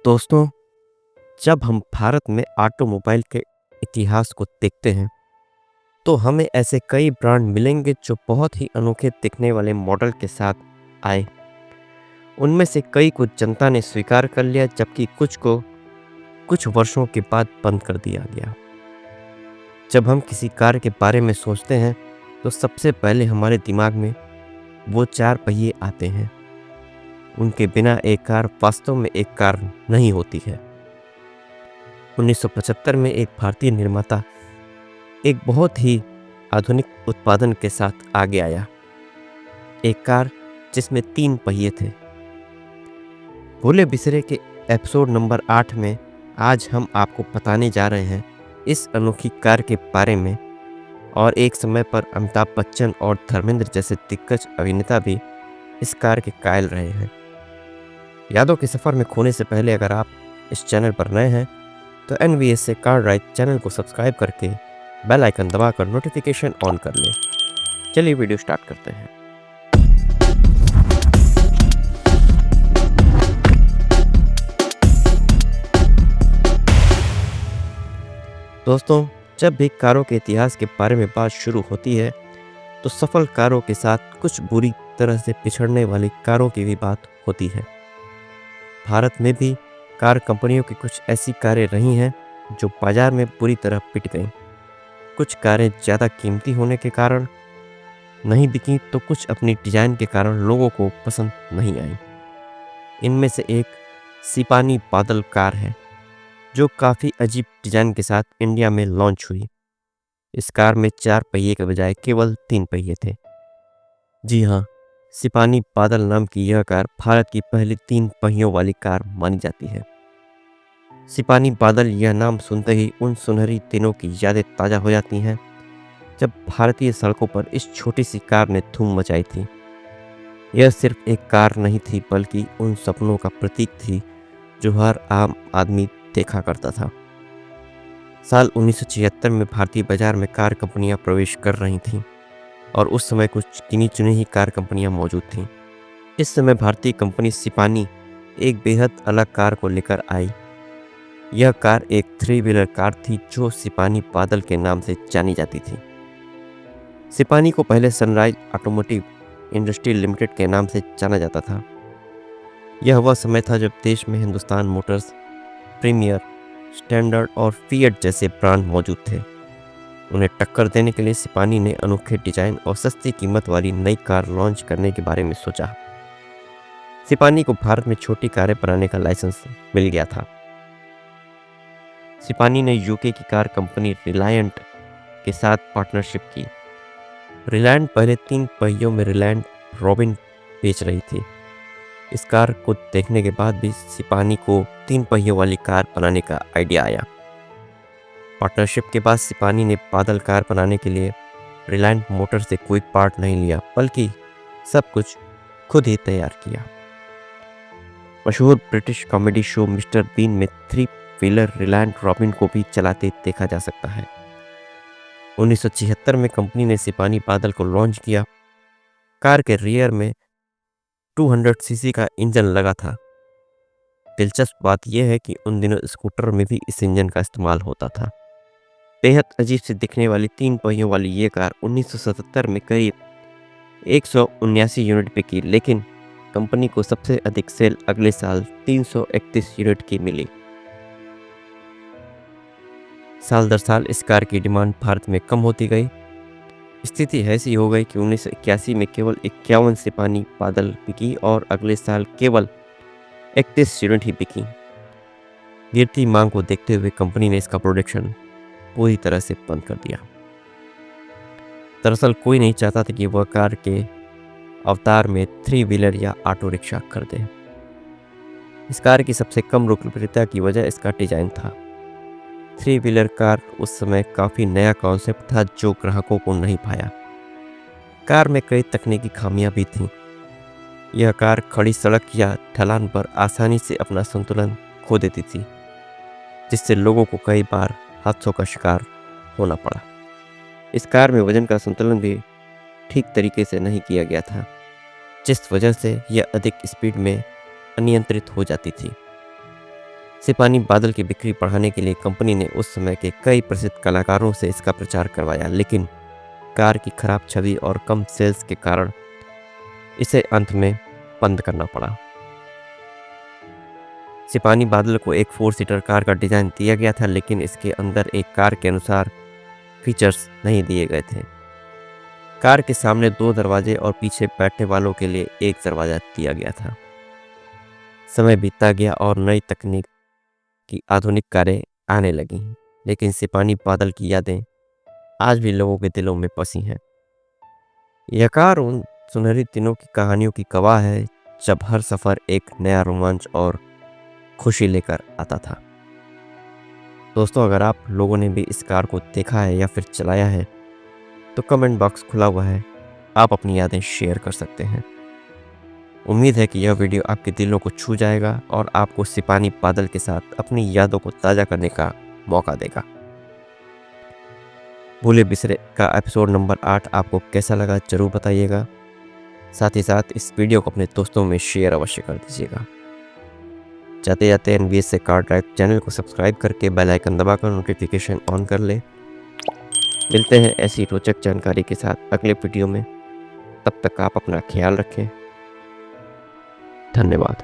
दोस्तों, जब हम भारत में ऑटोमोबाइल के इतिहास को देखते हैं तो हमें ऐसे कई ब्रांड मिलेंगे जो बहुत ही अनोखे दिखने वाले मॉडल के साथ आए। उनमें से कई को जनता ने स्वीकार कर लिया, जबकि कुछ को कुछ वर्षों के बाद बंद कर दिया गया। जब हम किसी कार के बारे में सोचते हैं तो सबसे पहले हमारे दिमाग में वो चार पहिए आते हैं। उनके बिना एक कार वास्तव में एक कार नहीं होती है। 1975 में एक भारतीय निर्माता एक बहुत ही आधुनिक उत्पादन के साथ आगे आया। एक कार जिसमें 3 पहिए थे। भूले बिसरे के एपिसोड नंबर 8 में आज हम आपको बताने जा रहे हैं इस अनोखी कार के बारे में। और एक समय पर अमिताभ बच्चन और धर्मेंद्र जैसे दिग्गज अभिनेता भी इस कार के कायल रहे हैं। यादों के सफ़र में खोने से पहले अगर आप इस चैनल पर नए हैं तो NVS से कार राइड चैनल को सब्सक्राइब करके बेल आइकन दबाकर नोटिफिकेशन ऑन कर लें। चलिए वीडियो स्टार्ट करते हैं। दोस्तों, जब भी कारों के इतिहास के बारे में बात शुरू होती है तो सफल कारों के साथ कुछ बुरी तरह से पिछड़ने वाली कारों की भी बात होती है। भारत में भी कार कंपनियों की कुछ ऐसी कारें रही हैं जो बाजार में बुरी तरह पिट गईं। कुछ कारें ज़्यादा कीमती होने के कारण नहीं बिकीं तो कुछ अपनी डिज़ाइन के कारण लोगों को पसंद नहीं आई। इनमें से एक सिपानी बादल कार है जो काफ़ी अजीब डिज़ाइन के साथ इंडिया में लॉन्च हुई। इस कार में 4 पहिए के बजाय केवल 3 पहिए थे। जी हाँ, सिपानी बादल नाम की यह कार भारत की पहली 3 पहियों वाली कार मानी जाती है। सिपानी बादल यह नाम सुनते ही उन सुनहरी दिनों की यादें ताज़ा हो जाती हैं जब भारतीय सड़कों पर इस छोटी सी कार ने धूम मचाई थी। यह सिर्फ एक कार नहीं थी बल्कि उन सपनों का प्रतीक थी जो हर आम आदमी देखा करता था। साल 1976 में भारतीय बाजार में कार कंपनियां प्रवेश कर रही थीं और उस समय कुछ गिनी चुनी ही कार कंपनियां मौजूद थीं। इस समय भारतीय कंपनी सिपानी एक बेहद अलग कार को लेकर आई। यह कार एक 3 व्हीलर कार थी जो सिपानी बादल के नाम से जानी जाती थी। सिपानी को पहले सनराइज ऑटोमोटिव इंडस्ट्री लिमिटेड के नाम से जाना जाता था। यह वह समय था जब देश में हिंदुस्तान मोटर्स, प्रीमियर, स्टैंडर्ड और फिएट जैसे ब्रांड मौजूद थे। उन्हें टक्कर देने के लिए सिपानी ने अनोखे डिजाइन और सस्ती कीमत वाली नई कार लॉन्च करने के बारे में सोचा। सिपानी को भारत में छोटी कारें बनाने का लाइसेंस मिल गया था। सिपानी ने यूके की कार कंपनी रिलायंट के साथ पार्टनरशिप की। रिलायंट पहले 3 पहियों में रिलायंट रॉबिन बेच रही थी। इस कार को देखने के बाद भी सिपानी को 3 पहियों वाली कार बनाने का आइडिया आया। पार्टनरशिप के बाद सिपानी ने बादल कार बनाने के लिए रिलायंट मोटर से कोई पार्ट नहीं लिया बल्कि सब कुछ खुद ही तैयार किया। मशहूर British comedy show mister Bean में 3 व्हीलर रिलायंट रॉबिन को भी चलाते देखा जा सकता है। 1976 में कंपनी ने सिपानी बादल को लॉन्च किया। कार के रियर में 200 सीसी का इंजन लगा था। दिलचस्प बात यह है कि उन दिनों स्कूटर में भी इस इंजन का इस्तेमाल होता था। बेहद अजीब से दिखने वाली 3 पहियों वाली ये कार 1977 में करीब 179 यूनिट बिकी, लेकिन कंपनी को सबसे अधिक सेल अगले साल 331 यूनिट की मिली। साल दर साल इस कार की डिमांड भारत में कम होती गई। स्थिति ऐसी हो गई कि 1981 में केवल 51 सिपानी बादल बिकी और अगले साल केवल 31 यूनिट ही बिकी। गिरती मांग को देखते हुए कंपनी ने इसका प्रोडक्शन पूरी तरह से बंद कर दिया। दरअसल कोई नहीं चाहता था कि वह कार के अवतार में 3 व्हीलर या ऑटो रिक्शा कर दे। इस कार की सबसे कम लोकप्रियता की वजह इसका डिजाइन था। 3 व्हीलर कार उस समय काफ़ी नया कॉन्सेप्ट था जो ग्राहकों को नहीं भाया। कार में कई तकनीकी खामियां भी थीं। यह कार खड़ी सड़क या ढलान पर आसानी से अपना संतुलन खो देती थी, जिससे लोगों को कई बार हादसों का शिकार होना पड़ा। इस कार में वजन का संतुलन भी ठीक तरीके से नहीं किया गया था, जिस वजह से यह अधिक स्पीड में अनियंत्रित हो जाती थी। सिपाही बादल की बिक्री बढ़ाने के लिए कंपनी ने उस समय के कई प्रसिद्ध कलाकारों से इसका प्रचार करवाया, लेकिन कार की खराब छवि और कम सेल्स के कारण इसे अंत में बंद करना पड़ा। सिपाही बादल को एक 4 सीटर कार का डिज़ाइन दिया गया था, लेकिन इसके अंदर एक कार के अनुसार फीचर्स नहीं दिए गए थे। कार के सामने 2 दरवाजे और पीछे बैठने वालों के लिए एक दरवाजा दिया गया था। समय बीतता गया और नई तकनीक की आधुनिक कारें आने लगीं, लेकिन सिपाही बादल की यादें आज भी लोगों के दिलों में बसी हैं। यह कार उन सुनहरी दिनों की कहानियों की गवाह है, जब हर सफ़र एक नया रोमांच और खुशी लेकर आता था। दोस्तों, अगर आप लोगों ने भी इस कार को देखा है या फिर चलाया है, तो कमेंट बॉक्स खुला हुआ है, आप अपनी यादें शेयर कर सकते हैं। उम्मीद है कि यह वीडियो आपके दिलों को छू जाएगा और आपको सिपाही बादल के साथ अपनी यादों को ताज़ा करने का मौका देगा। भूले बिसरे का एपिसोड नंबर 8 आपको कैसा लगा ज़रूर बताइएगा। साथ ही साथ इस वीडियो को अपने दोस्तों में शेयर अवश्य कर दीजिएगा। जाते जाते एनवीएस से कार ड्राइव चैनल को सब्सक्राइब करके बेल आइकन दबाकर नोटिफिकेशन ऑन कर ले। मिलते हैं ऐसी रोचक जानकारी के साथ अगले वीडियो में। तब तक आप अपना ख्याल रखें। धन्यवाद।